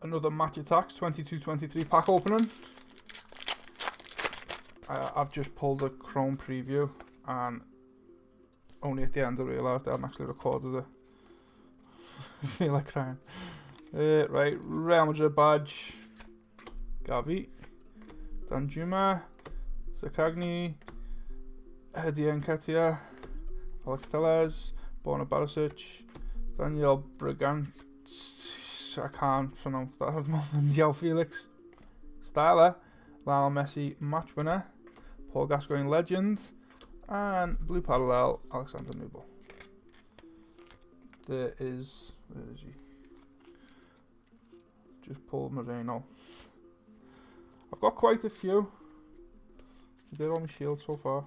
Another Match Attax 22-23 pack opening. I've just pulled a Chrome preview and only at the end I realised I hadn't actually recorded it. I feel like crying. Right, Real Madrid badge. Gavi. Danjuma. Zakagni. Hedi Nketiah. Alex Telles. Borna Barisic. Daniel Brigant. I can't pronounce that at the moment. João Felix. Styler. Lionel Messi match winner. Paul Gascoigne legend. And blue parallel Alexander Nubel. There is, where is he? Just Paul Moreno. I've got quite a few. A bit on my shield so far.